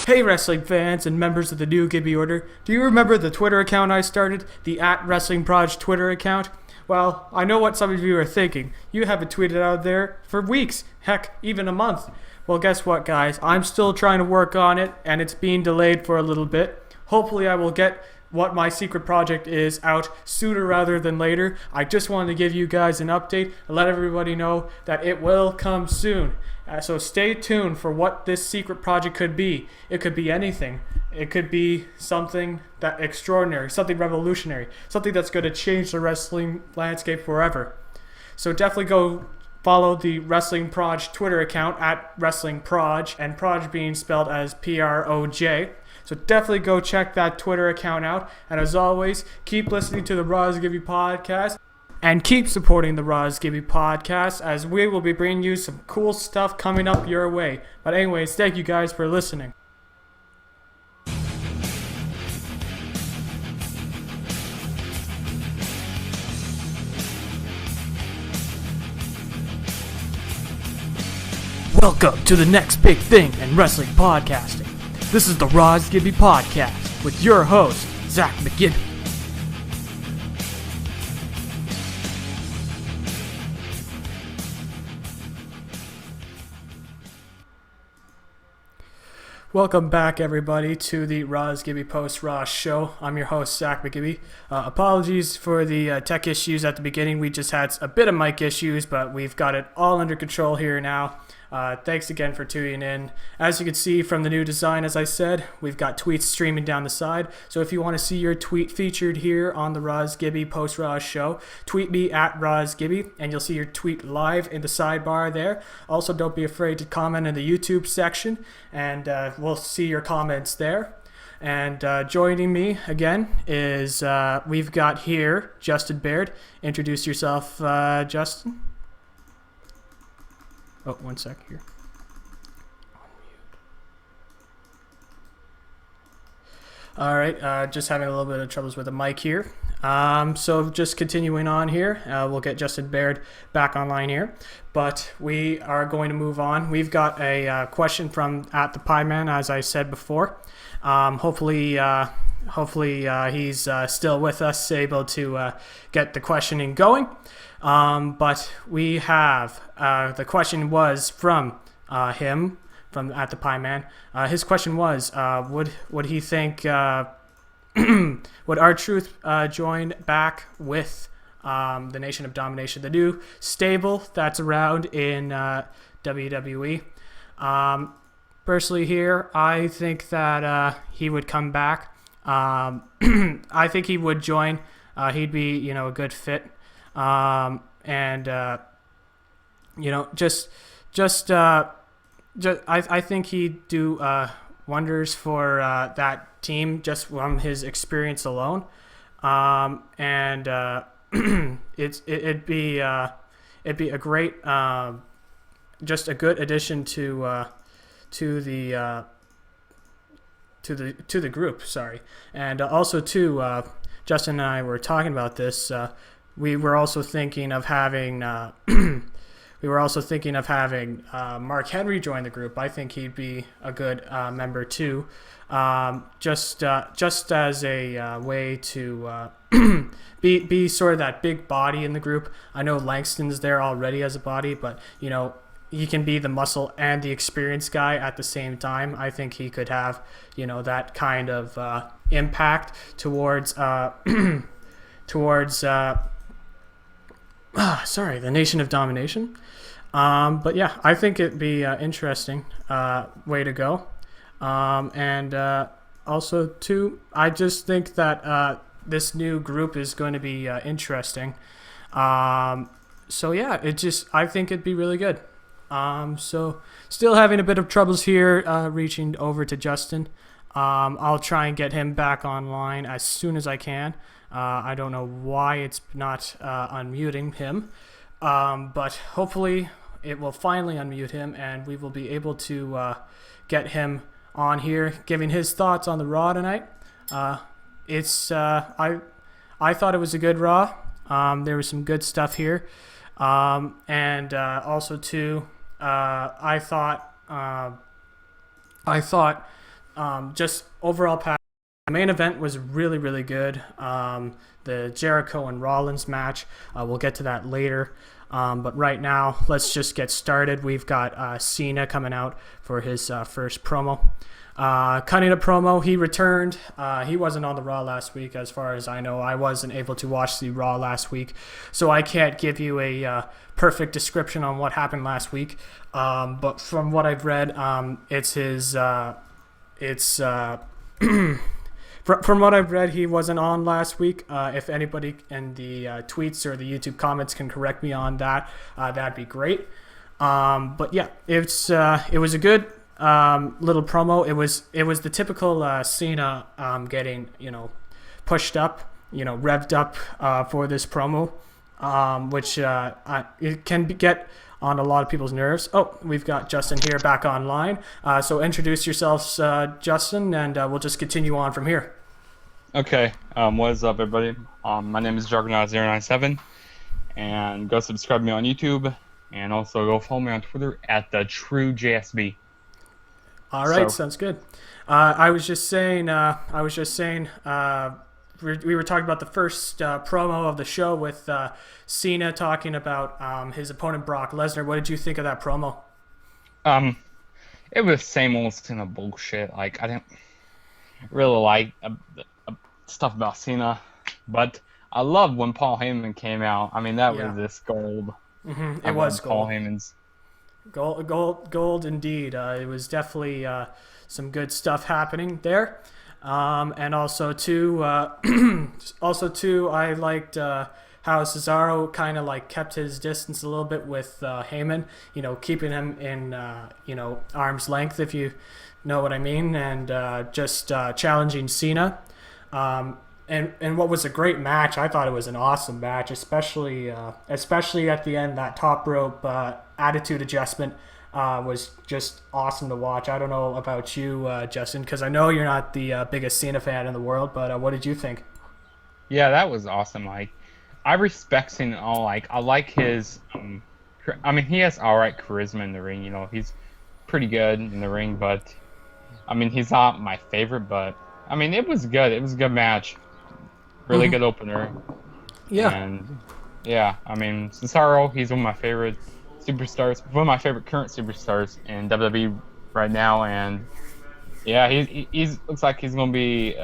Hey wrestling fans and members of the new Gibby Order, do you remember the Twitter account I started, the @WrestlingProj Twitter account? Well, I know what some of you are thinking. You haven't tweeted out there for weeks, heck, even a month. Well, guess what, guys? I'm still trying to work on it, and it's being delayed for a little bit. Hopefully I will get what my secret project is out sooner rather than later. I just wanted to give you guys an update and let everybody know that it will come soon. So stay tuned for what this secret project could be. It could be anything. It could be something that extraordinary, something revolutionary, something that's going to change the wrestling landscape forever. So definitely go follow the Wrestling Proj Twitter account @WrestlingProj, and Proj being spelled as Proj. So definitely go check that Twitter account out. And as always, keep listening to the Raws Gibby podcast. And keep supporting the Raws Gibby podcast, as we will be bringing you some cool stuff coming up your way. But anyways, thank you guys for listening. Welcome to the next big thing in wrestling podcasting. This is the Raws Gibby podcast with your host, Zach McGibby. Welcome back, everybody, to the Raws Gibby Post-Raw show. I'm your host, Zach McGibby. Apologies for the tech issues at the beginning. We just had a bit of mic issues, but we've got it all under control here now. Thanks again for tuning in. As you can see from the new design, as I said, we've got tweets streaming down the side. So if you want to see your tweet featured here on the Raws Gibby Post-Raw show, tweet me @RawsGibby, and you'll see your tweet live in the sidebar there. Also, don't be afraid to comment in the YouTube section, and we'll see your comments there. And joining me again is, we've got here Justin Baird. Introduce yourself, Justin. Oh, one sec here. All right, just having a little bit of troubles with the mic here. So just continuing on here, we'll get Justin Baird back online here. But we are going to move on. We've got a question from @the_Pie_Man, as I said before. Hopefully he's still with us, able to get the questioning going. But we have, the question was from him, from @the_Pie_Man. His question was, would he think, would R-Truth join back with the Nation of Domination, the new stable that's around in WWE? Personally here, I think that he would come back. I think he would join. He'd be, a good fit. I think he'd do wonders for that team just from his experience alone. It'd be a great, just a good addition to the group. Sorry, and also too, Justin and I were talking about this. We were also thinking of having Mark Henry join the group. I think he'd be a good member too, just as a way to be sort of that big body in the group. I know Langston's there already as a body, but he can be the muscle and the experienced guy at the same time. I think he could have that kind of impact towards the Nation of Domination. But yeah, I think it'd be interesting way to go. Also too, I just think that this new group is going to be interesting. So yeah, I think it'd be really good. So still having a bit of troubles here reaching over to Justin. I'll try and get him back online as soon as I can. I don't know why it's not unmuting him, but hopefully it will finally unmute him, and we will be able to get him on here, giving his thoughts on the Raw tonight. I thought it was a good Raw. There was some good stuff here, and also too, I thought just overall package. The main event was really, really good. The Jericho and Rollins match, we'll get to that later. But right now, let's just get started. We've got Cena coming out for his first promo. Cutting a promo, he returned. He wasn't on the Raw last week, as far as I know. I wasn't able to watch the Raw last week, so I can't give you a perfect description on what happened last week. But from what I've read, it's his. From what I've read, he wasn't on last week. If anybody in the tweets or the YouTube comments can correct me on that, that'd be great. But yeah, it was a good little promo. It was the typical Cena getting pushed up, revved up for this promo, which it can get on a lot of people's nerves. Oh, we've got Justin here back online. So introduce yourselves, Justin, and we'll just continue on from here. Okay, what is up, everybody? My name is Juggernaut097, and go subscribe to me on YouTube, and also go follow me on Twitter at TheTrueJSB. All right, sounds good. I was just saying, we were talking about the first promo of the show with Cena talking about his opponent Brock Lesnar. What did you think of that promo? It was same old Cena bullshit. Like, I didn't really like stuff about Cena, but I loved when Paul Heyman came out. I mean, that was this gold. It was gold. Paul Heyman's gold indeed. It was definitely some good stuff happening there. And also too, I liked how Cesaro kind of like kept his distance a little bit with Heyman, keeping him in arm's length, if you know what I mean, and just challenging Cena. And what was a great match. I thought it was an awesome match, especially at the end. That top rope attitude adjustment was just awesome to watch. I don't know about you, Justin, because I know you're not the biggest Cena fan in the world, but what did you think? Yeah, that was awesome. Like, I respect Cena all. Like, I like his. I mean, he has all right charisma in the ring. He's pretty good in the ring, but I mean, he's not my favorite. But I mean, it was good. It was a good match. Really good opener. Yeah. And yeah, I mean, Cesaro, he's one of my favorite superstars, one of my favorite current superstars in WWE right now, and yeah, he's looks like he's gonna be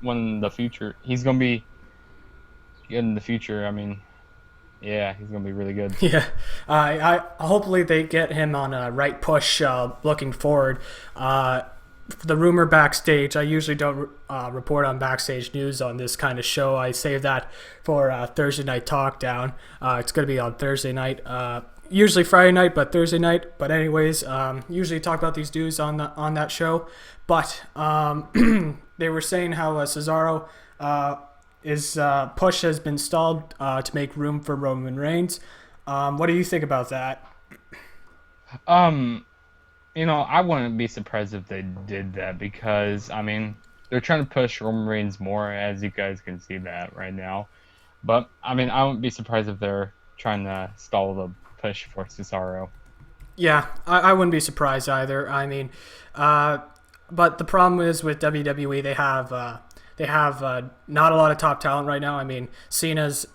one in the future. He's gonna be good in the future. I mean, yeah, he's gonna be really good. Yeah, I hopefully they get him on a right push. Looking forward. The rumor backstage, I usually don't report on backstage news on this kind of show. I save that for Thursday Night Talk Down. It's going to be on Thursday night, usually Friday night, but Thursday night. But anyways, usually talk about these news on that show. But they were saying how Cesaro his push has been stalled to make room for Roman Reigns. What do you think about that? I wouldn't be surprised if they did that because, I mean, they're trying to push Roman Reigns more, as you guys can see that right now. But, I mean, I wouldn't be surprised if they're trying to stall the push for Cesaro. Yeah, I wouldn't be surprised either. I mean, but the problem is with WWE, they have not a lot of top talent right now. I mean, Cena's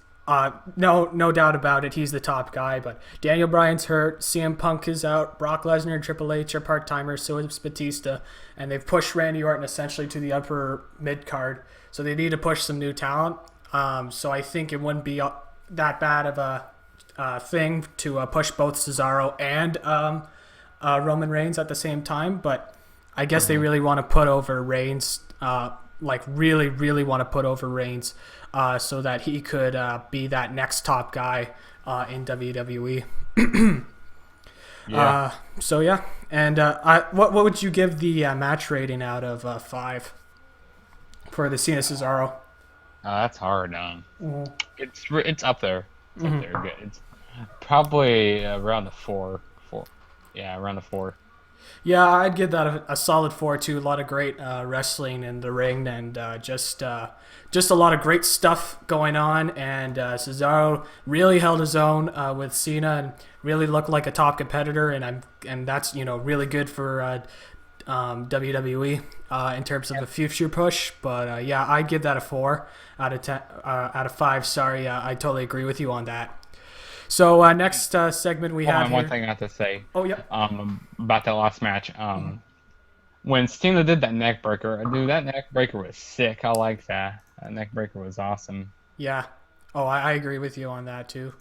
no doubt about it, he's the top guy, but Daniel Bryan's hurt, CM Punk is out, Brock Lesnar and Triple H are part-timers, so is Batista, and they've pushed Randy Orton essentially to the upper mid-card, so they need to push some new talent. So I think it wouldn't be that bad of a thing to push both Cesaro and Roman Reigns at the same time, but I guess they really want to put over Reigns, really, really want to put over Reigns, so that he could be that next top guy in WWE. Yeah. So yeah, and what would you give the match rating out of 5 for the Cena Cesaro? That's hard. It's up there. It's up there. Good. It's probably around the 4. Yeah, around the 4. Yeah, I'd give that a solid 4 too. A lot of great wrestling in the ring, and just a lot of great stuff going on. And Cesaro really held his own with Cena and really looked like a top competitor. And that's really good for WWE in terms of a future push. But yeah, I'd give that a 4 out of 10, out of 5. Sorry, I totally agree with you on that. So next segment we Hold have on, here. one thing I have to say. Oh, yep. About that last match. When Cena did that neck breaker, dude, that neck breaker was sick. I like that. That neck breaker was awesome. Yeah. Oh, I agree with you on that too.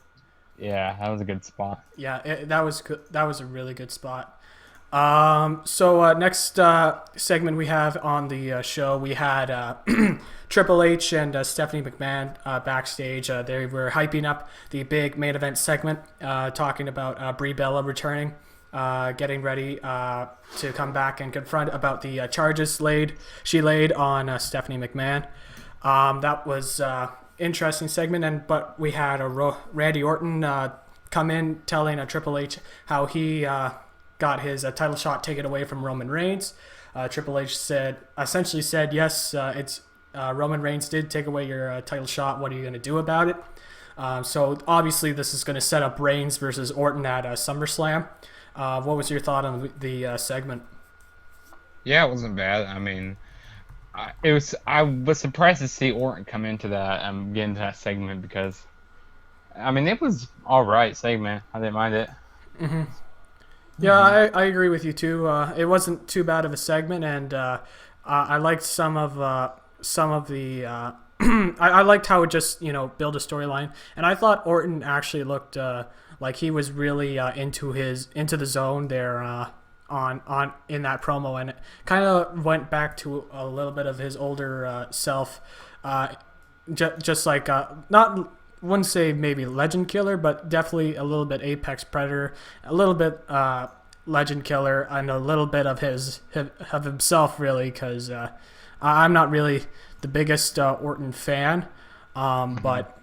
Yeah, that was a good spot. Yeah, that was good. That was a really good spot. So next segment we have on the show, we had Triple H and Stephanie McMahon backstage. They were hyping up the big main event segment, talking about Brie Bella returning, getting ready to come back and confront about the charges she laid on Stephanie McMahon. That was interesting segment, but we had Randy Orton come in telling Triple H how he got his title shot taken away from Roman Reigns. Triple H essentially said, yes, it's Roman Reigns did take away your title shot. What are you going to do about it? So obviously this is going to set up Reigns versus Orton at SummerSlam. What was your thought on the segment? Yeah, it wasn't bad. I mean, I was surprised to see Orton come into that get into that segment because, I mean, it was all right segment. I didn't mind it. Mm-hmm. Yeah, I agree with you too. It wasn't too bad of a segment, and I liked some of the. I liked how it just built a storyline, and I thought Orton actually looked like he was really into the zone there on in that promo, and it kind of went back to a little bit of his older self, just like not. Wouldn't say maybe legend killer, but definitely a little bit apex predator, a little bit legend killer, and a little bit of himself really, because I'm not really the biggest Orton fan, but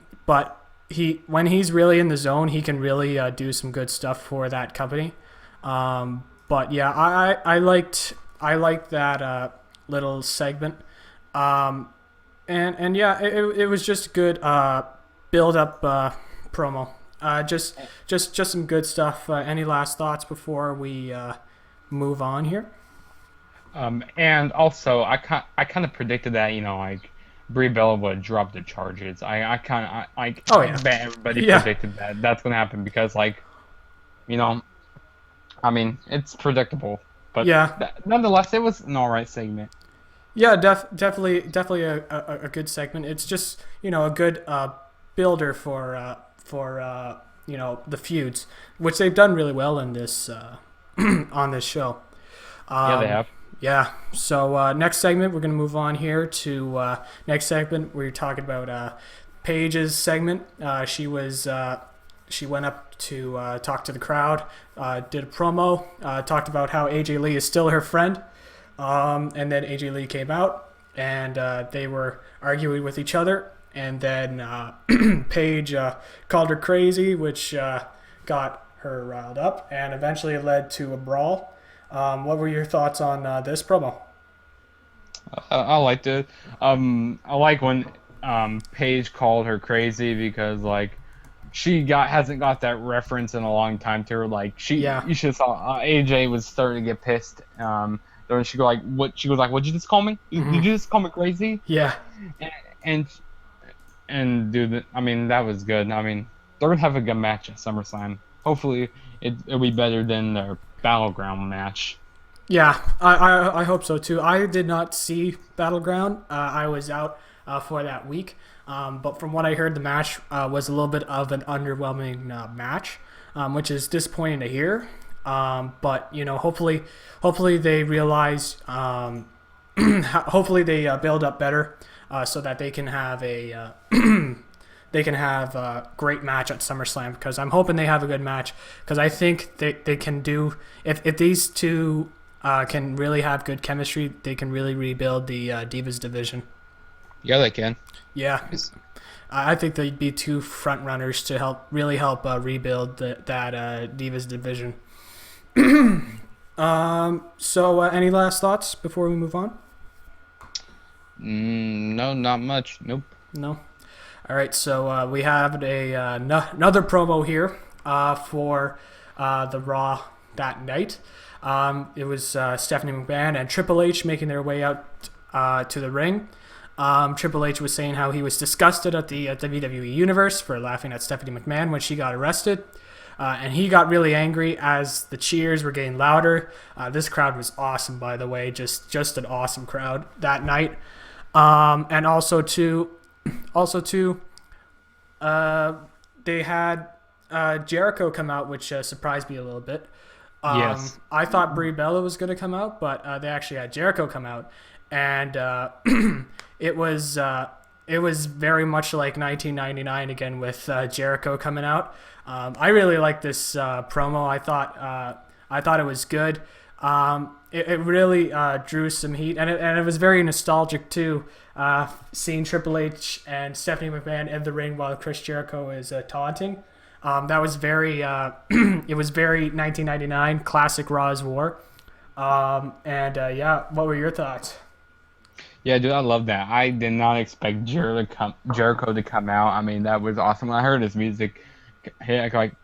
when he's really in the zone, he can really do some good stuff for that company. But yeah, I liked that little segment, and yeah, it was just good. Build up promo. Just some good stuff. Any last thoughts before we move on here? And also, I kind of predicted that like Brie Bella would drop the charges. I bet everybody predicted that that's gonna happen because I mean it's predictable. But yeah, nonetheless, it was an alright segment. Yeah, definitely a good segment. It's just a good builder for the feuds, which they've done really well in this on this show. Yeah, they have. Yeah. So next segment, we're going to move on here to next segment. We're talking about Paige's segment. She went up to talk to the crowd, did a promo, talked about how AJ Lee is still her friend, and then AJ Lee came out and they were arguing with each other. And then Paige called her crazy, which got her riled up, and eventually it led to a brawl. What were your thoughts on this promo? I liked it. I like when Paige called her crazy because she hasn't got that reference in a long time to her. You should have saw AJ was starting to get pissed. Then she go what? She was like, "What'd you just call me? Mm-hmm. Did you just call me crazy?" Yeah. And dude, I mean, that was good. I mean, they're gonna have a good match at SummerSlam. Hopefully, it'll be better than their Battleground match. Yeah, I hope so too. I did not see Battleground. I was out for that week. But from what I heard, the match was a little bit of an underwhelming match, which is disappointing to hear. But hopefully they realize. Hopefully they build up better. So that they can have a great match at SummerSlam, because I'm hoping they have a good match, because I think they can do if these two can really have good chemistry, they can really rebuild the Divas division. Yeah, they can. Yeah, I think they'd be two front runners to help rebuild that Divas division. So any last thoughts before we move on? No, not much. Nope. No. All right. So we have another promo here for the Raw that night. It was Stephanie McMahon and Triple H making their way out to the ring. Triple H was saying how he was disgusted at the WWE Universe for laughing at Stephanie McMahon when she got arrested. And he got really angry as the cheers were getting louder. This crowd was awesome, by the way, just an awesome crowd that night. And also too, they had Jericho come out, which surprised me a little bit. Yes. I thought Brie Bella was going to come out, but they actually had Jericho come out, and it was very much like 1999 again with Jericho coming out. I really liked this promo. I thought it was good. It really drew some heat, and it was very nostalgic too. Seeing Triple H and Stephanie McMahon in the ring while Chris Jericho is taunting. That was very it was very 1999 classic Raw's War. Yeah, what were your thoughts? Yeah, dude, I love that. I did not expect Jericho to come out. I mean, that was awesome. When I heard his music hit, I go like,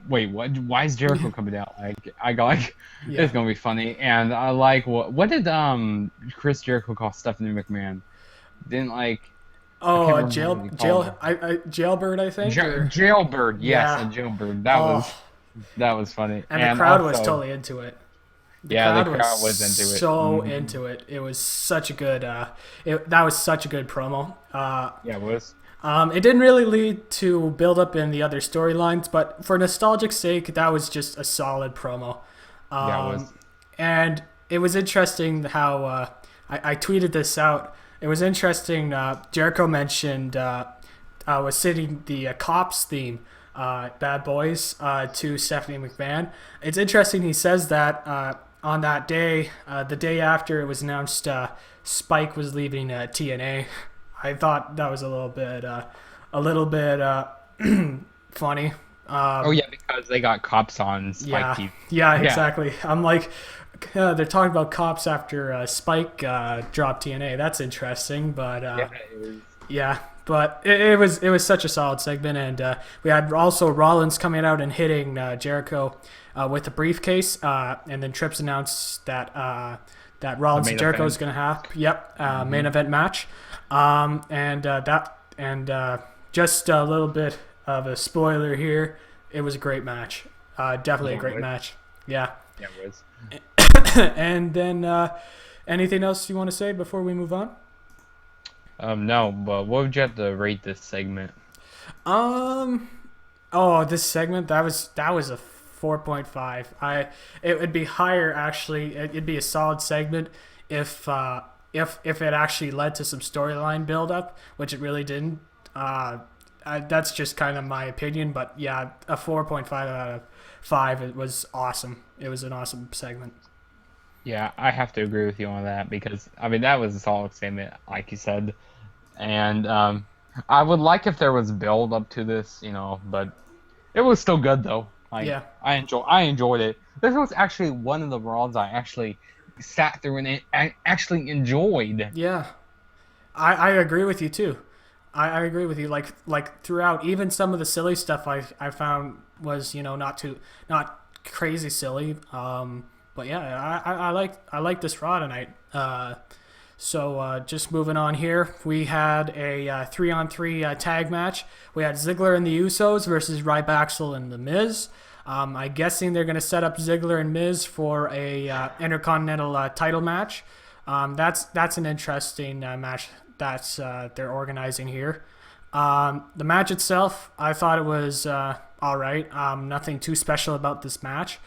wait, what? Why is Jericho coming out? Like, I go like, Yeah. it's gonna be funny. And I like what did Chris Jericho call Stephanie McMahon? Didn't like. Oh, I can't remember what he called her. Jailbird, I think. or- Jailbird, yes, Yeah. a Jailbird. Oh. That was funny. And the crowd was also- totally into it. The crowd was into it. So Mhm. into it. It was such a good. That was such a good promo. Yeah, it was. It didn't really lead to build up in the other storylines, but for nostalgic sake, that was just a solid promo. Yeah, it was. And it was interesting how I tweeted this out. It was interesting. Jericho mentioned was singing the Cops theme, "Bad Boys," to Stephanie McMahon. It's interesting he says that on that day, the day after it was announced Spike was leaving TNA. I thought that was a little bit funny. Oh yeah, because they got Cops on Spike TV. Yeah, exactly. I'm like, they're talking about Cops after Spike dropped TNA. That's interesting, but Yeah, it was. yeah, but it was such a solid segment, and we had also Rollins coming out and hitting Jericho with a briefcase, and then Trips announced that Rollins and Jericho is going to have main event match, just a little bit of a spoiler here. It was a great match, definitely a great match. Yeah, Yeah, it was. and then anything else you want to say before we move on? No, but what would you have to rate this segment? This segment that was a 4.5. It would be higher actually. It'd be a solid segment if it actually led to some storyline build up, which it really didn't. That's just kind of my opinion, but yeah, a 4.5 out of 5. It was awesome. It was an awesome segment. Yeah, I have to agree with you on that because I mean that was a solid segment, like you said, and I would like if there was build up to this, but it was still good though. Like, Yeah. I enjoyed it. This was actually one of the Raws I actually sat through and I actually enjoyed. Yeah, I agree with you too. I agree with you. Like throughout, even some of the silly stuff I found was not crazy silly. But yeah, I like this Raw tonight. So just moving on here, we had a 3-on-3 tag match. We had Ziggler and the Usos versus Ryback and The Miz. I'm guessing they're going to set up Ziggler and Miz for a Intercontinental title match. That's an interesting match that's they're organizing here. The match itself, I thought it was all right. Nothing too special about this match.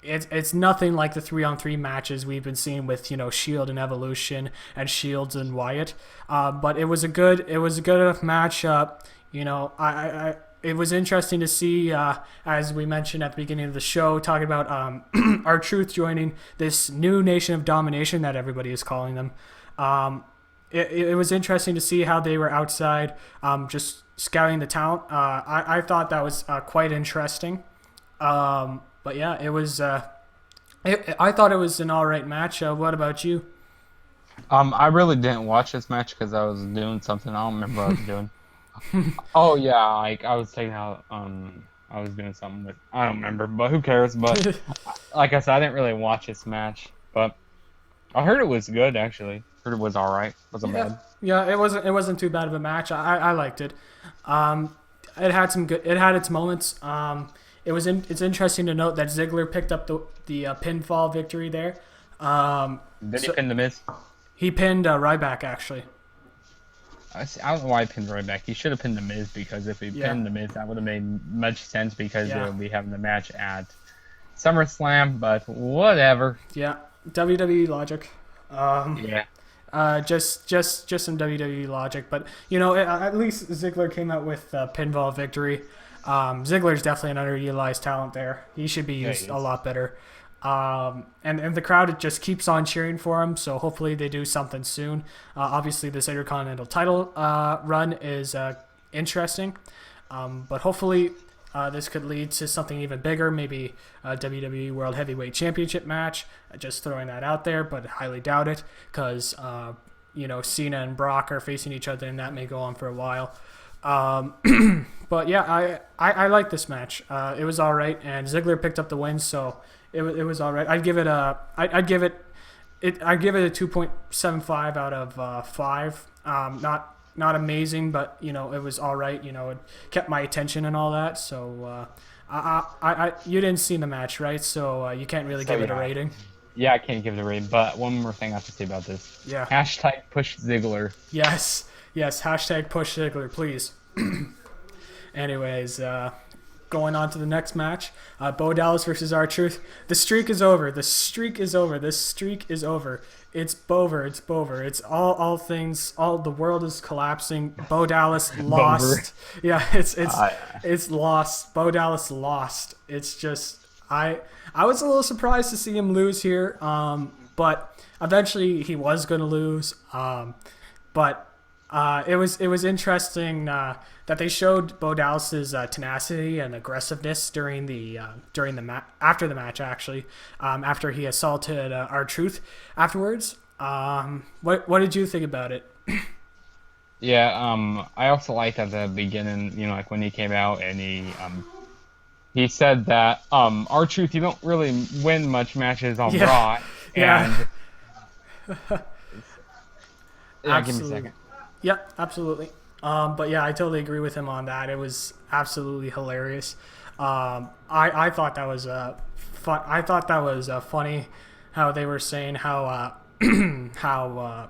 It's nothing like the 3-on-3 matches we've been seeing with Shield and Evolution and Shields and Wyatt. But it was a good enough matchup. It was interesting to see, as we mentioned at the beginning of the show, talking about R-Truth joining this new Nation of Domination that everybody is calling them. It was interesting to see how they were outside, just scouting the talent. I thought that was quite interesting. But yeah, it was. I thought it was an all right match. What about you? I really didn't watch this match because I was doing something. I don't remember what I was doing. Oh yeah, like I was taking out I was doing something with. I don't remember, but who cares? But like I said, I didn't really watch this match, but I heard it was good actually. Heard it was all right. Wasn't Yeah, bad. yeah, it wasn't too bad of a match. I liked it. Um, it had some good. It had its moments. It's interesting to note that Ziggler picked up the pinfall victory there. Did he So pin the Miz? he pinned Ryback actually. I don't know why he pinned right back. He should have pinned the Miz because if he Yeah, pinned the Miz, that would have made much sense because they yeah, would be having the match at SummerSlam. But whatever. yeah. WWE logic. Um, Yeah. just some WWE logic, but at least Ziggler came out with a pinfall victory. Ziggler's definitely an underutilized talent there. He should be Yeah, he used a is. lot better. And the crowd just keeps on cheering for him. So hopefully they do something soon. Obviously, this Intercontinental title run is interesting, but hopefully this could lead to something even bigger. Maybe a WWE World Heavyweight Championship match. Just throwing that out there, but highly doubt it because Cena and Brock are facing each other, and that may go on for a while. But yeah, I like this match. It was all right, and Ziggler picked up the win, so it was all right. I'd give it a 2.75 out of 5. Not amazing, but it was all right. It kept my attention and all that. So you didn't see the match, right? So you can't really So give it a yeah, rating. yeah, I can't give it a rating. But one more thing I have to say about this: Yeah. hashtag push Ziggler. Yes. Yes. Hashtag push Ziggler, please. Anyways, going on to the next match, Bo Dallas versus R-Truth. The streak is over. The streak is over. This streak is over. It's Bover. It's Bover. It's all things. All the world is collapsing. Bo Dallas lost. Yeah, it's lost. Bo Dallas lost. It's just I was a little surprised to see him lose here. But eventually he was going to lose. But it was interesting that they showed Bo Dallas's tenacity and aggressiveness during the after the match actually after he assaulted R-Truth afterwards. What did you think about it? Yeah. I also liked at the beginning, like when he came out and he said that R-Truth, you don't really win much matches on Yeah, Raw, yeah, and yeah, give me a absolutely. second. Yep, absolutely. But yeah, I totally agree with him on that. It was absolutely hilarious. I thought that was fun. I thought that was funny how they were saying how how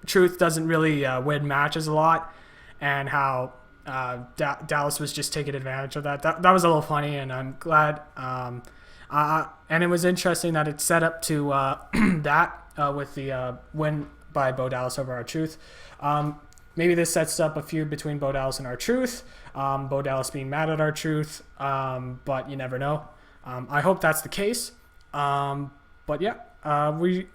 Truth doesn't really win matches a lot, and how Dallas was just taking advantage of that. That was a little funny, and I'm glad. And it was interesting that it set up to that with the win by Bo Dallas over R-Truth. Maybe this sets up a feud between Bo Dallas and R-Truth. Bo Dallas being mad at R-Truth, but you never know. I hope that's the case. But yeah, it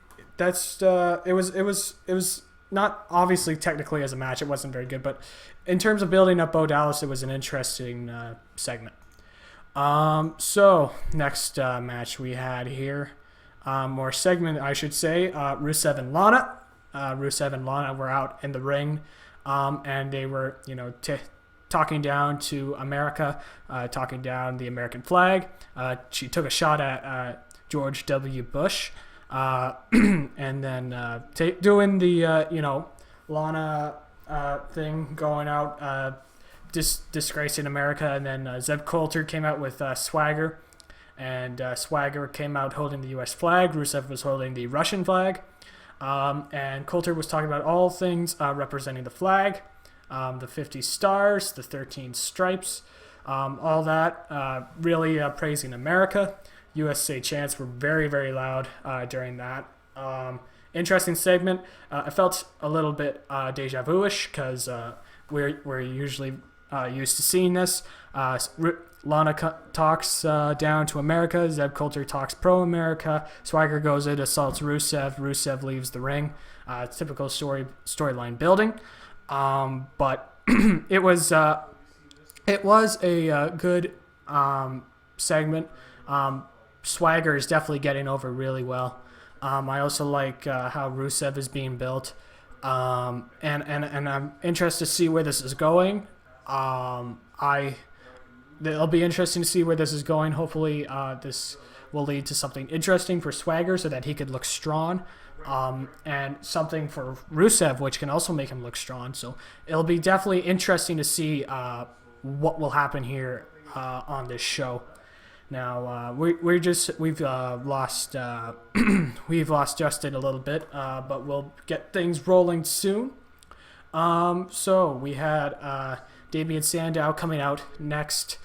was not obviously technically as a match, it wasn't very good, but in terms of building up Bo Dallas, it was an interesting segment. So next match we had here, or segment I should say, Rusev and Lana. Rusev and Lana were out in the ring, and they were talking down to America, talking down the American flag. She took a shot at George W. Bush, and then doing the Lana thing, going out, disgracing America. And then Zeb Coulter came out with Swagger, and Swagger came out holding the U.S. flag. Rusev was holding the Russian flag, and Coulter was talking about all things representing the flag, the 50 stars, the 13 stripes, all that, really praising America. USA chants were very, very loud during that. Interesting segment. I felt a little bit deja vu-ish because we're usually used to seeing this. Lana talks down to America. Zeb Coulter talks pro-America. Swagger goes in, assaults Rusev. Rusev leaves the ring. Typical storyline building. But it was a good segment. Swagger is definitely getting over really well. I also like how Rusev is being built, and I'm interested to see where this is going. it'll be interesting to see where this is going. Hopefully, this will lead to something interesting for Swagger so that he could look strong, and something for Rusev, which can also make him look strong. So it'll be definitely interesting to see what will happen here on this show. Now we've lost we've lost Justin a little bit, but we'll get things rolling soon. So we had Damien Sandow coming out next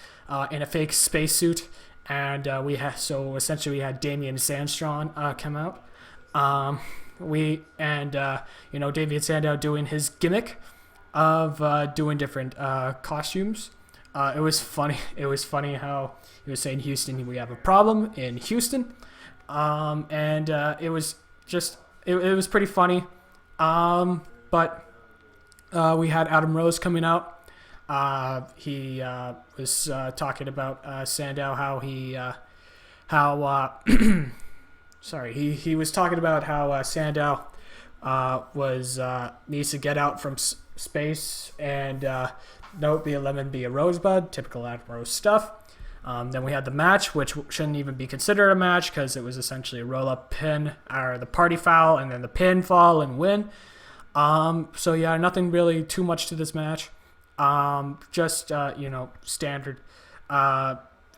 in a fake spacesuit, and essentially we had Damien Sandstrom come out. Damien Sandow doing his gimmick of doing different costumes. It was funny. It was funny how he was saying, "Houston, we have a problem in Houston," it was just it was pretty funny. But we had Adam Rose coming out. He was talking about Sandow, he was talking about how Sandow needs to get out from space and don't be a lemon, be a rosebud, typical Adam Rose stuff. Then we had the match, which shouldn't even be considered a match because it was essentially a roll-up pin, or the party foul, and then the pinfall and win. So yeah, nothing really too much to this match. Just standard.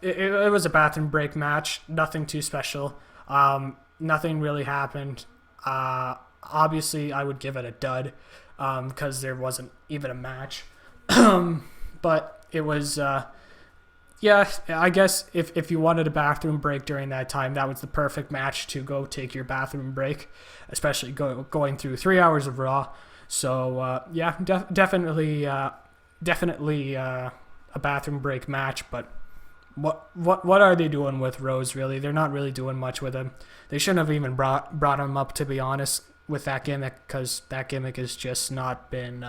It was a bathroom break match. Nothing too special. Nothing really happened. Obviously, I would give it a dud because there wasn't even a match. But it was, I guess if you wanted a bathroom break during that time, that was the perfect match to go take your bathroom break, especially going through 3 hours of Raw. So, definitely a bathroom break match. But what are they doing with Rose, really? They're not really doing much with him. They shouldn't have even brought him up, to be honest, with that gimmick, because that gimmick has just not been...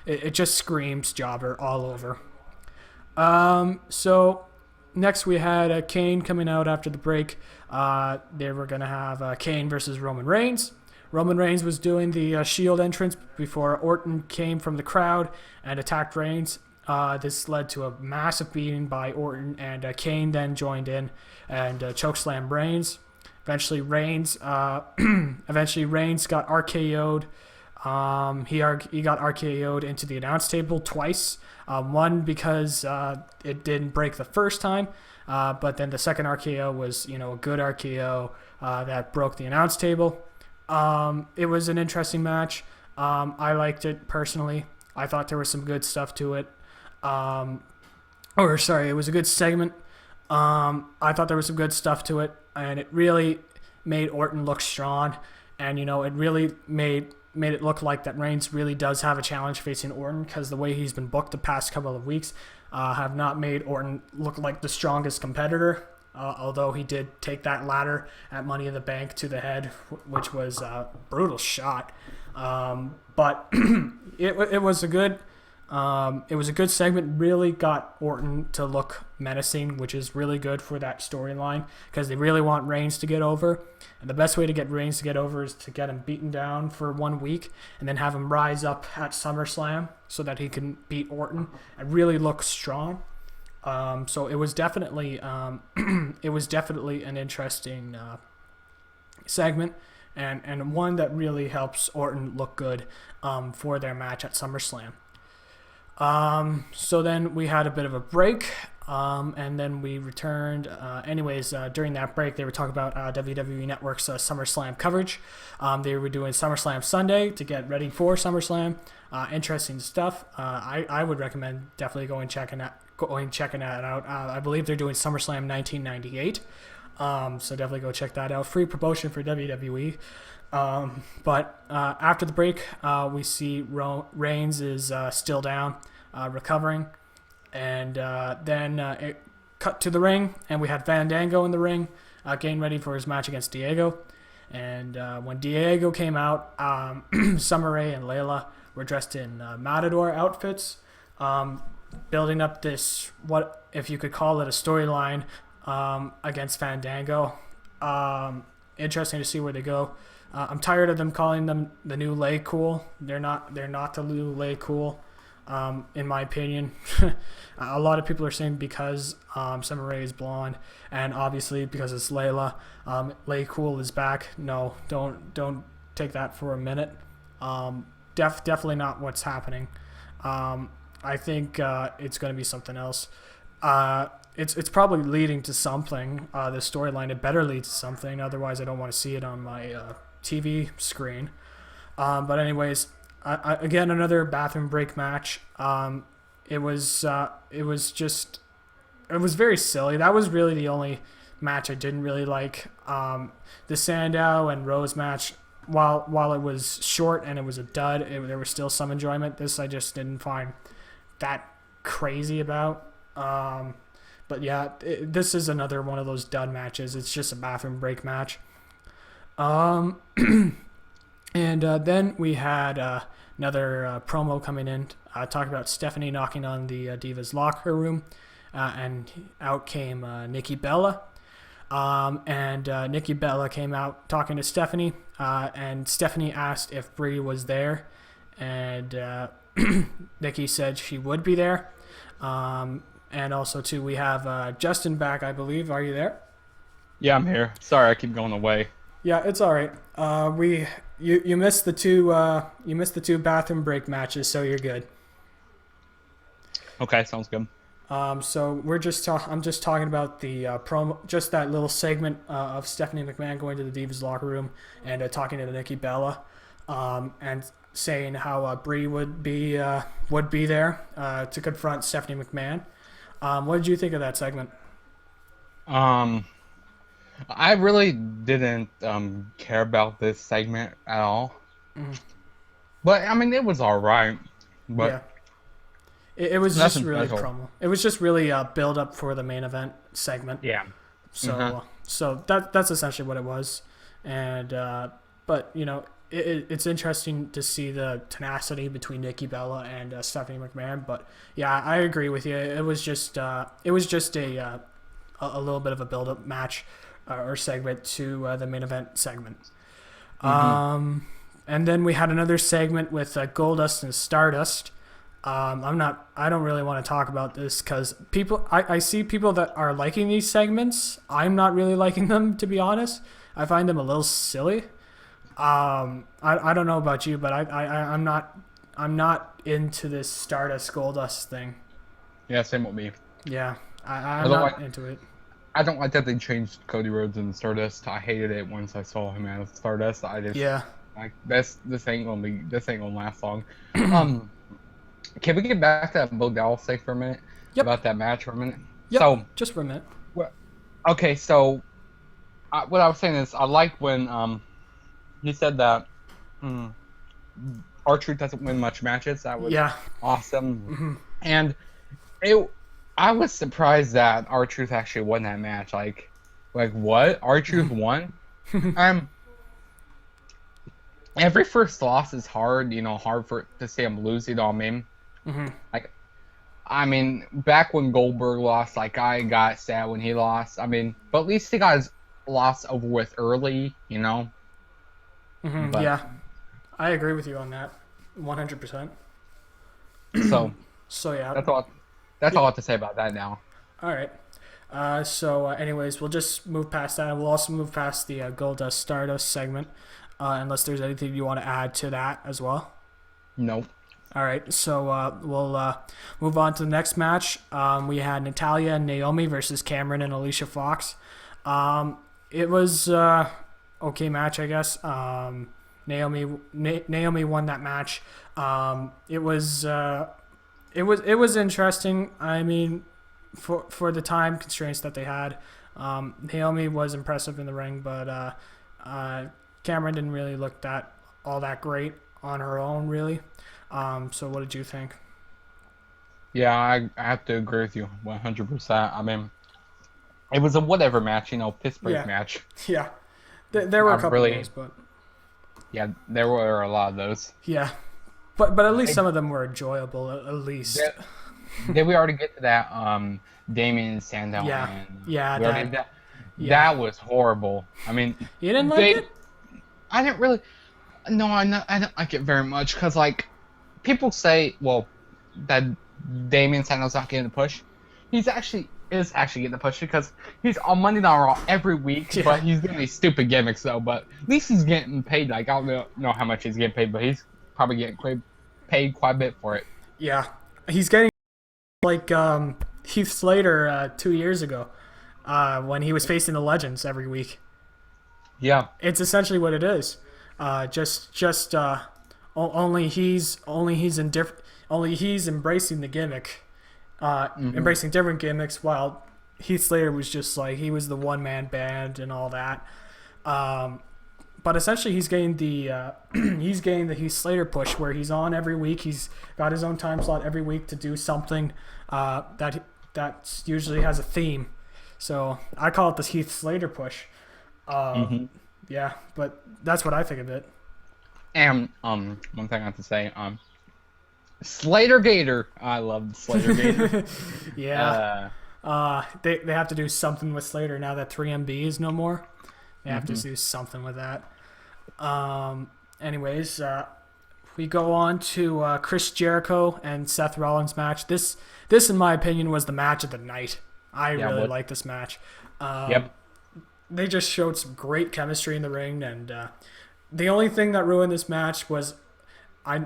It just screams jobber all over. So next we had Kane coming out after the break. They were going to have Kane versus Roman Reigns. Roman Reigns was doing the Shield entrance before Orton came from the crowd and attacked Reigns. This led to a massive beating by Orton, and Kane then joined in and chokeslammed Reigns. Eventually Reigns got RKO'd. He got RKO'd into the announce table twice. One because it didn't break the first time, but then the second RKO was a good RKO that broke the announce table. It was an interesting match. I liked it personally. I thought there was some good stuff to it. It was a good segment. I thought there was some good stuff to it, and it really made Orton look strong, and it really made it look like that Reigns really does have a challenge facing Orton, because the way he's been booked the past couple of weeks have not made Orton look like the strongest competitor, although he did take that ladder at Money in the Bank to the head, which was a brutal shot. But it was a good segment. Really got Orton to look menacing, which is really good for that storyline, because they really want Reigns to get over. And the best way to get Reigns to get over is to get him beaten down for 1 week and then have him rise up at SummerSlam so that he can beat Orton and really look strong. So it was definitely an interesting segment, and one that really helps Orton look good for their match at SummerSlam. So then we had a bit of a break, and then we returned. During that break, they were talking about WWE Network's SummerSlam coverage. They were doing SummerSlam Sunday to get ready for SummerSlam. Interesting stuff. I would recommend definitely going checking that out. I believe they're doing SummerSlam 1998. So definitely go check that out. Free promotion for WWE. But after the break, we see Reigns is still down, recovering, and then it cut to the ring, and we had Fandango in the ring, getting ready for his match against Diego. And when Diego came out, Summer Rae and Layla were dressed in Matador outfits, building up this, what if you could call it, a storyline against Fandango. Interesting to see where they go. I'm tired of them calling them the new Lay Cool. They're not the new Lay Cool. in my opinion. A lot of people are saying because Summer Rae is blonde, and obviously because it's Layla. Lay Cool is back. No, don't take that for a minute. Definitely not what's happening. I think it's going to be something else. It's probably leading to something. The storyline, it better lead to something. Otherwise, I don't want to see it on my TV screen. But anyways, again, another bathroom break match. It was very silly. That was really the only match I didn't really like. The Sandow and Rose match, while it was short and it was a dud, there was still some enjoyment. This I just didn't find that crazy about. But yeah, this is another one of those dud matches. It's just a bathroom break match. And then we had another promo coming in, talking about Stephanie knocking on the Divas locker room, and out came Nikki Bella. And Nikki Bella came out talking to Stephanie, and Stephanie asked if Brie was there, and Nikki said she would be there. And also, too, we have Justin back, I believe. Are you there? Yeah, I'm here. Sorry, I keep going away. Yeah, it's all right. You missed the two bathroom break matches, so you're good. Okay, sounds good. So I'm just talking about the promo, just that little segment of Stephanie McMahon going to the Divas locker room and talking to Nikki Bella, and saying how Brie would be there to confront Stephanie McMahon. What did you think of that segment? I really didn't care about this segment at all. But I mean, it was all right. But yeah. It was just really promo. It was just really build up for the main event segment. Yeah. So so that's essentially what it was. And but you know, it's interesting to see the tenacity between Nikki Bella and Stephanie McMahon. But yeah, I agree with you. It was just a little bit of a build up match or segment to the main event segment. And then we had another segment with Goldust and Stardust. I don't really want to talk about this because I see people that are liking these segments. I'm not really liking them, to be honest. I find them a little silly. I don't know about you, but I'm not into this Stardust Goldust thing. Yeah, same with me. Yeah, I'm not into it. I don't like that they changed Cody Rhodes and Stardust. I hated it once I saw him as Stardust. Like this ain't gonna last long. Can we get back to that Bo Dallas thing for a minute? Yep. About that match for a minute? Yep. So, just for a minute. Okay, so what I was saying is I like when he said that R-Truth doesn't win much matches. That was awesome. And I was surprised that R-Truth actually won that match. Like what? R-Truth won? Every first loss is hard, hard to say I'm losing, you know what I mean? Like, I mean, back when Goldberg lost, like, I got sad when he lost. I mean, but at least he got his loss over with early, But, yeah, I agree with you on that, 100%. So yeah, that's all I have to say about that now. All right. So anyways, we'll just move past that. We'll also move past the Goldust Stardust segment, unless there's anything you want to add to that as well. Nope. All right, so we'll move on to the next match. We had Natalya and Naomi versus Cameron and Alicia Fox. It was okay match, I guess. Naomi won that match. It was interesting. I mean, for the time constraints that they had, Naomi was impressive in the ring, but Cameron didn't really look all that great on her own, really. So what did you think? Yeah, I have to agree with you 100%. I mean, it was a whatever match, Pittsburgh match. Yeah, there were a couple of those, but yeah, there were a lot of those. Yeah, but at least some of them were enjoyable. At least. Did we already get to that? Damien Sandow. That was horrible. I mean, you didn't like it? I didn't really. No, I didn't like it very much because, like, people say, well, that Damien Sando's not getting the push. He's actually is actually getting the push because he's on Monday Night Raw every week, Yeah. but he's doing these stupid gimmicks though. But at least he's getting paid. Like I don't know how much he's getting paid, but he's probably getting paid quite a bit for it. Yeah, he's getting like Heath Slater 2 years ago when he was facing the Legends every week. Yeah. It's essentially what it is. Only he's embracing the gimmick, embracing different gimmicks, while Heath Slater was just like he was the one man band and all that. But essentially, he's getting the Heath Slater push where he's on every week. He's got his own time slot every week to do something that usually has a theme. So I call it the Heath Slater push. Yeah, but that's what I think of it. And one thing I have to say, Slater Gator. I love Slater Gator. Yeah. They have to do something with Slater now that 3MB is no more. They have to do something with that. Anyways, we go on to Chris Jericho and Seth Rollins match. This in my opinion was the match of the night. I really like this match. Yep. They just showed some great chemistry in the ring, and the only thing that ruined this match was I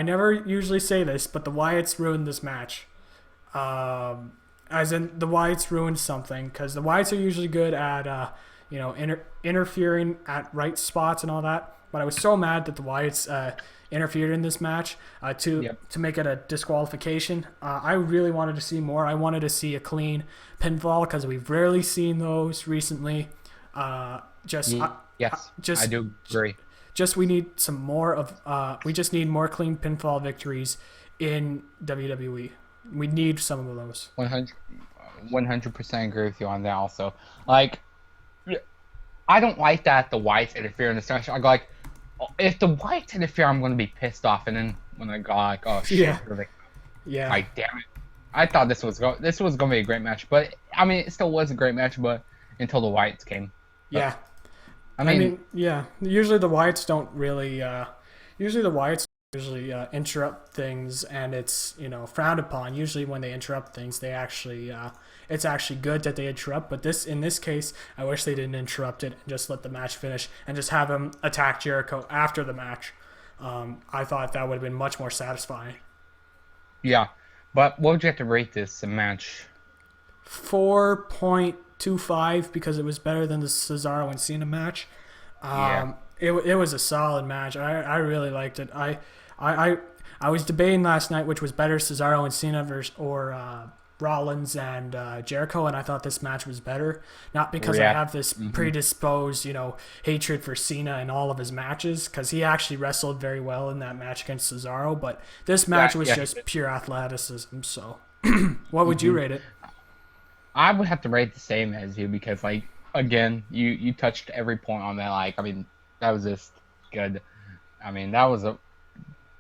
never usually say this, but the Wyatts ruined this match. As in the Wyatts ruined something, because the Wyatts are usually good at interfering at right spots and all that. But I was so mad that the Wyatts interfered in this match to make it a disqualification. I really wanted to see more. I wanted to see a clean pinfall because we've rarely seen those recently. Yes, I do agree. We need some more of. We just need more clean pinfall victories in WWE. We need some of those. 100% agree with you on that. Also, like, I don't like that the Wyatts interfere in this match. I go like, if the Wyatts interfere, I'm going to be pissed off. And then when I go like, oh shit, yeah, like damn it, I thought this was going to be a great match, but I mean, it still was a great match, but until the Wyatts came. But, yeah. I mean, yeah. Usually the Wyatts don't really. Usually the Wyatts interrupt things, and it's frowned upon. Usually when they interrupt things, they actually it's actually good that they interrupt. But in this case, I wish they didn't interrupt it and just let the match finish and just have him attack Jericho after the match. I thought that would have been much more satisfying. Yeah, but what would you have to rate this match? 4.25 because it was better than the Cesaro and Cena match. It was a solid match. I really liked it. I was debating last night which was better, Cesaro and Cena or Rollins and Jericho, and I thought this match was better. Not because I have this predisposed, hatred for Cena in all of his matches, because he actually wrestled very well in that match against Cesaro, but this match was just pure athleticism. So, what would you rate it? I would have to rate the same as you because, like, again, you touched every point on that. Like, I mean, that was just good. I mean, that was a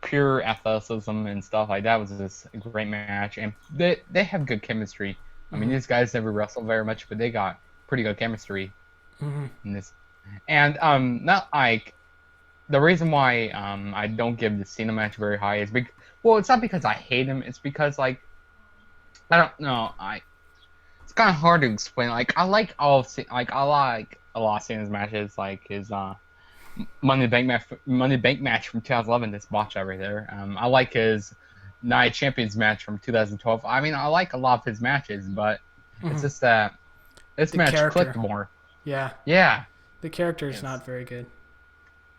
pure athleticism and stuff like that. Was just a great match, and they have good chemistry. I mean, these guys never wrestled very much, but they got pretty good chemistry in this. And not like the reason why I don't give the Cena match very high is it's not because I hate him. It's because like I don't know. It's kind of hard to explain. Like I like a lot of Cena's matches, like his Money Bank match from 2011. This botch over there. I like his Night Champions match from 2012. I mean, I like a lot of his matches, but it's just that this match clicked more. Yeah. Yeah. The character is not very good.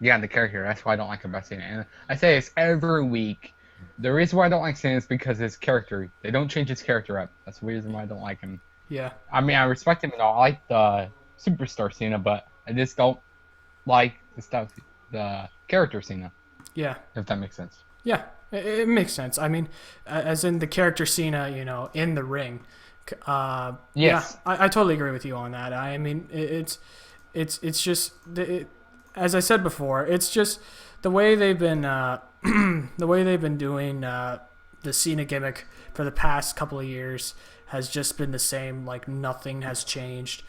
Yeah, the character. That's why I don't like him about Cena. And I say this every week. The reason why I don't like Cena is because his character. They don't change his character up. That's the reason why I don't like him. Yeah. I mean, I respect him and all. I like the superstar Cena, but I just don't like the character Cena. Yeah. If that makes sense. Yeah, it makes sense. I mean, as in the character Cena, in the ring. Yes. Yeah, I totally agree with you on that. I mean, it's just as I said before, it's just the way they've been doing the Cena gimmick for the past couple of years has just been the same. Like nothing has changed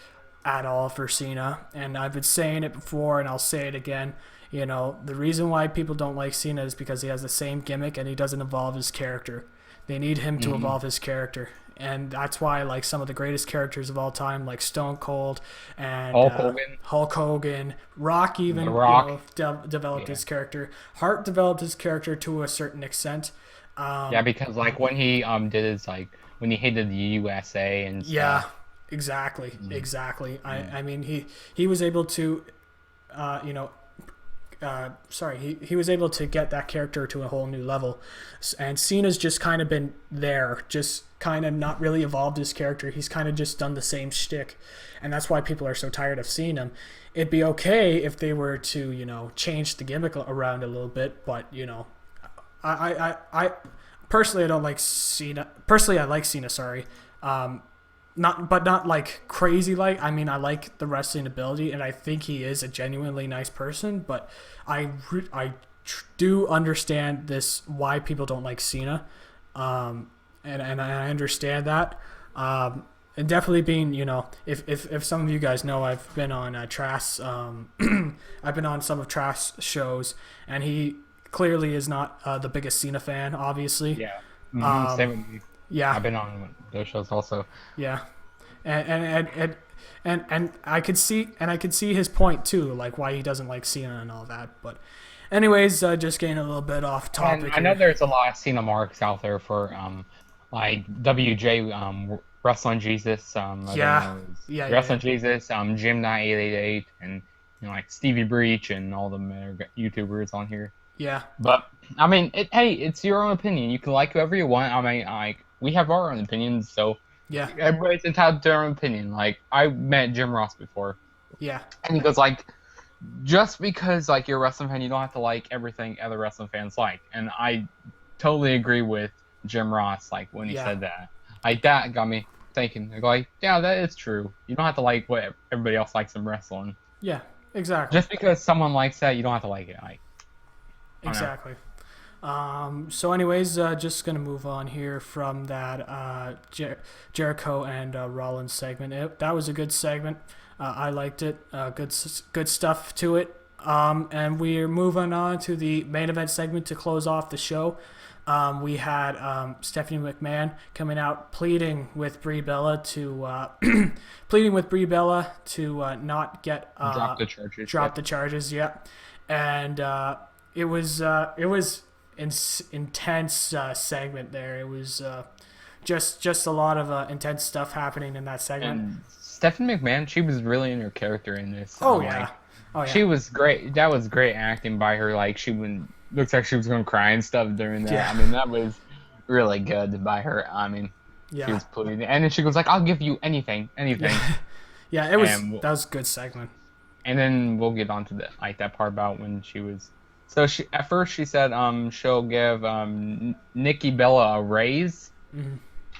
at all for Cena, and I've been saying it before, and I'll say it again. The reason why people don't like Cena is because he has the same gimmick and he doesn't evolve his character. They need him to evolve his character. And that's why, like, some of the greatest characters of all time, like Stone Cold and Hulk Hogan, Rock even, The Rock. developed his character. Hart developed his character to a certain extent. Yeah, because like when he did his like when he hated the USA and stuff. Yeah, exactly. I mean, he was able to, he was able to get that character to a whole new level. And Cena's just kind of been there, just kind of not really evolved his character. He's kind of just done the same shtick. And that's why people are so tired of seeing him. It'd be okay if they were to, change the gimmick around a little bit, but, I personally, I don't like Cena. Personally, I like Cena, sorry. Not like crazy like. I mean, I like the wrestling ability, and I think he is a genuinely nice person. But I do understand why people don't like Cena, and I understand that. And definitely being, if some of you guys know, I've been on Trash. I've been on some of Trash shows, and he clearly is not the biggest Cena fan, obviously. Yeah. Same with me. Yeah, I've been on those shows also. Yeah, and I could see his point too, like why he doesn't like Cena and all that. But, anyways, just getting a little bit off topic. And I know there's a lot of Cena marks out there for like WJ Wrestling Jesus. Wrestling Jesus, Jim 988, and like Stevie Breach and all the YouTubers on here. Yeah. But I mean, it's your own opinion. You can like whoever you want. I mean, like we have our own opinions, so yeah, everybody's entitled to their own opinion. Like I met Jim Ross before. Yeah. And he goes like, just because like you're a wrestling fan, you don't have to like everything other wrestling fans like. And I totally agree with Jim Ross, like when he said that. Like that got me thinking. Like, yeah, that is true. You don't have to like what everybody else likes in wrestling. Yeah, exactly. Just because someone likes that, you don't have to like it. Like. Exactly. So anyways, just going to move on here from that Jericho and Rollins segment. That was a good segment. I liked it. Good stuff to it. And we're moving on to the main event segment to close off the show. We had Stephanie McMahon coming out pleading with Brie Bella to not get drop the charges. The charges. Yeah. And it was intense segment there. It was just a lot of intense stuff happening in that segment. And Stephanie McMahon, she was really in her character in this. Oh yeah. She was great. That was great acting by her. Like looks like she was going to cry and stuff during that. Yeah. I mean, that was really good by her. I mean, she was pleading, and then she goes like, "I'll give you anything." Yeah, it was. That was a good segment. And then we'll get on to that part about when she was. So at first she said she'll give Nikki Bella a raise,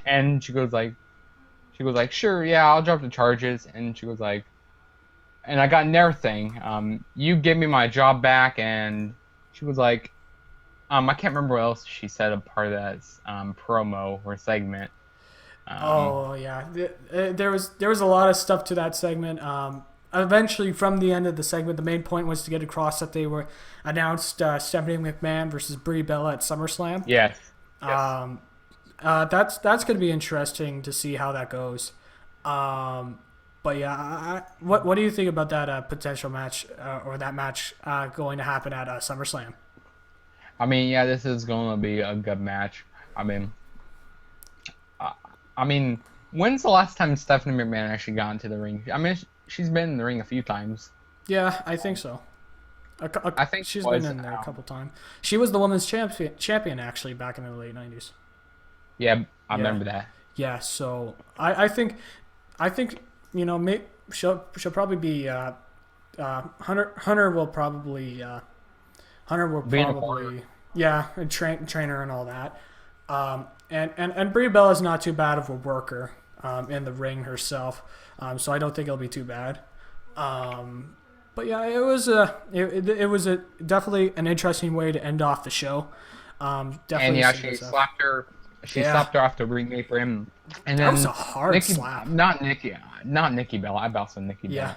and she goes like sure, yeah, I'll drop the charges, and she goes like, and I got another thing, you give me my job back, and she was like, I can't remember what else she said a part of that promo or segment. There was a lot of stuff to that segment. Eventually, from the end of the segment, the main point was to get across that they were announced Stephanie McMahon versus Brie Bella at SummerSlam. Yes. That's going to be interesting to see how that goes. But yeah, what do you think about that potential match or that match going to happen at SummerSlam? I mean, yeah, this is going to be a good match. I mean, when's the last time Stephanie McMahon actually got into the ring? I mean, she's been in the ring a few times. Yeah, I think so. I think she's been in there a couple times. She was the women's champion actually back in the late 90s. Yeah, I remember that. Yeah, so I think she'll probably be Hunter will probably train her and all that. And Brie Bella's not too bad of a worker in the ring herself. So I don't think it'll be too bad. But yeah, it was definitely an interesting way to end off the show. Definitely. And yeah, she slapped her. She slapped her off the ring apron, and then that was a hard slap. Not Nikki Bella. I bounced Nikki Bella.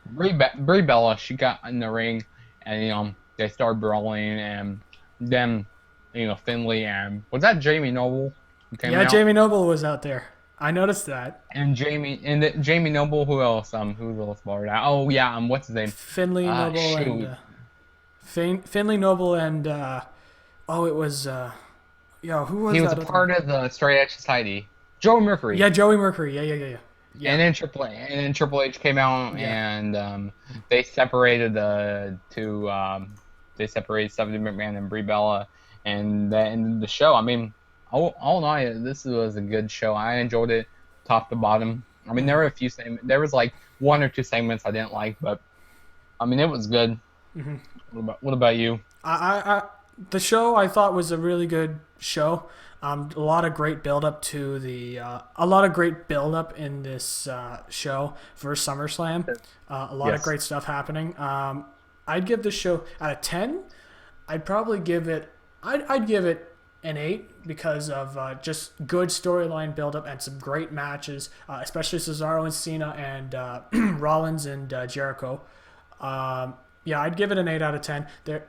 Brie Bella. She got in the ring, and they started brawling, and then Finley and was that Jamie Noble? who came Yeah, out. Jamie Noble was out there. I noticed that. And Jamie Noble. Who else brought it out? Oh yeah, what's his name? Finley Noble and Shoot. Finley Noble and oh, it was who He was was a that other one? part of the Straight Edge Society. Joe Mercury. Yeah, Joey Mercury. Yeah. Yeah. And then Triple H came out, Yeah. and they separated the two. They separated Stephanie McMahon and Brie Bella, and that ended the show. I mean, all in all, this was a good show. I enjoyed it, top to bottom. I mean, there were a few segments. There was like one or two segments I didn't like, but I mean, it was good. What about you? I the show I thought was a really good show. A lot of great build up to a lot of great build up in this show for SummerSlam. A lot of Yes. great stuff happening. I'd give this show out of 10. I'd probably give it. I'd give it an 8 because of just good storyline build up and some great matches, especially Cesaro and Cena and Rollins and Jericho. Yeah, I'd give it an 8 out of 10.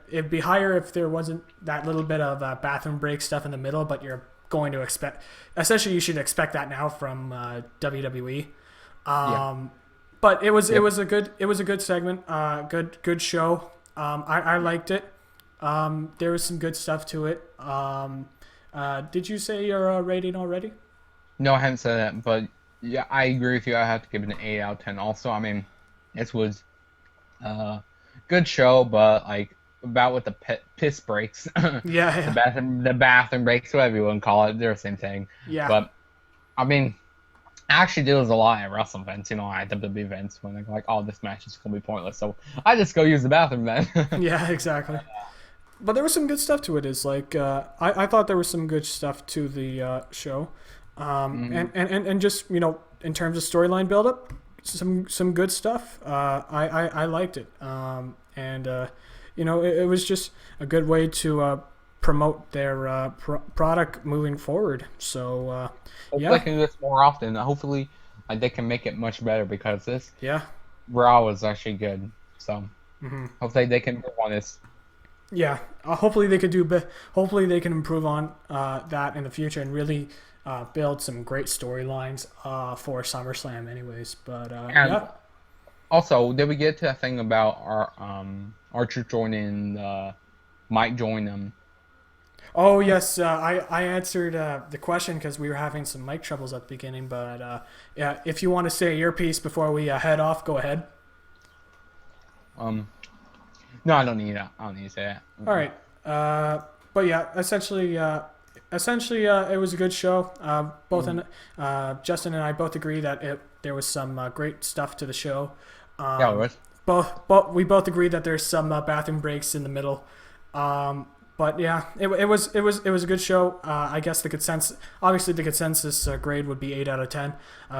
It'd be higher if there wasn't that little bit of bathroom break stuff in the middle, but you're going to expect. Essentially, you should expect that now from WWE. Yeah. But it was a good segment. Good show. I liked it. There was some good stuff to it. Did you say your rating already? No, I haven't said that, but yeah, I agree with you. I have to give it an 8 out of 10. Also, I mean, this was good show, but like about with the piss breaks, Yeah, the bathroom breaks, whatever you want to call it, they're the same thing. yeah. But I mean, actually, there was a lot at wrestling events, at WWE events when they're like, "Oh, this match is gonna be pointless," so I just go use the bathroom then. Yeah, exactly. But there was some good stuff to it. Is like I thought there was some good stuff to the show, and just in terms of storyline buildup, some good stuff. I liked it, and it was just a good way to promote their product moving forward. So Hopefully, yeah, they can do this more often. Hopefully, they can make it much better because this yeah. Raw was actually good. So hopefully, they can move on this. Yeah, hopefully they could hopefully they can improve on that in the future and really build some great storylines for SummerSlam. Anyways, but And yeah. also, did we get to that thing about our Archer joining Mike join them? Oh yes, I answered the question because we were having some mic troubles at the beginning. But yeah, if you want to say your piece before we head off, go ahead. No, I don't need that. I don't need to say that. All right. But yeah, essentially, it was a good show. Justin and I both agree that there was some great stuff to the show. Yeah, it was. We both agree that there's some bathroom breaks in the middle. But yeah, it was a good show. I guess the consensus grade would be 8 out of 10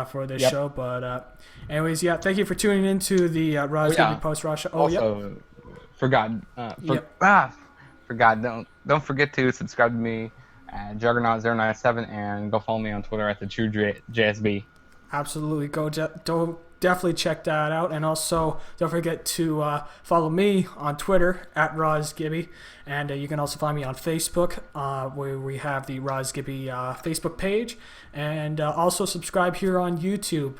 for this Yep. show. But anyways, yeah, thank you for tuning into the Raw's yeah. Post Raw show. Oh yeah. Also, forgot. Yep. Forgot. Don't forget to subscribe to me at Juggernaut097 and go follow me on Twitter at the True JSB. Absolutely. Don't definitely check that out. And also, don't forget to follow me on Twitter at Gibby. And you can also find me on Facebook, where we have the Gibby Facebook page. And also subscribe here on YouTube.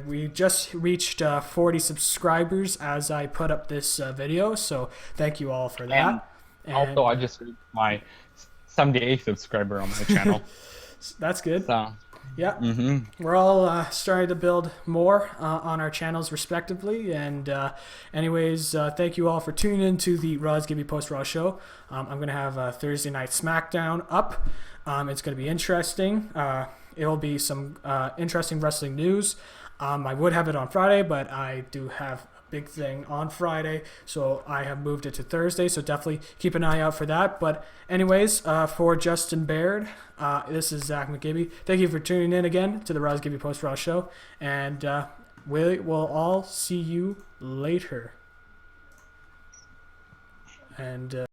We just reached 40 subscribers as I put up this video. So thank you all for that. And also, I just reached my 78th subscriber on my channel. That's good. So. Yeah, we're all starting to build more on our channels respectively. And anyways, thank you all for tuning in to the Raw's Gibby Post Raw show. I'm going to have Thursday Night SmackDown up. It's going to be interesting. It'll be some interesting wrestling news. I would have it on Friday, but I do have a big thing on Friday, so I have moved it to Thursday, so definitely keep an eye out for that. But anyways, for Justin Baird, this is Zach McGibby. Thank you for tuning in again to the Raw's Gibby Post Raw show, and we will all see you later. And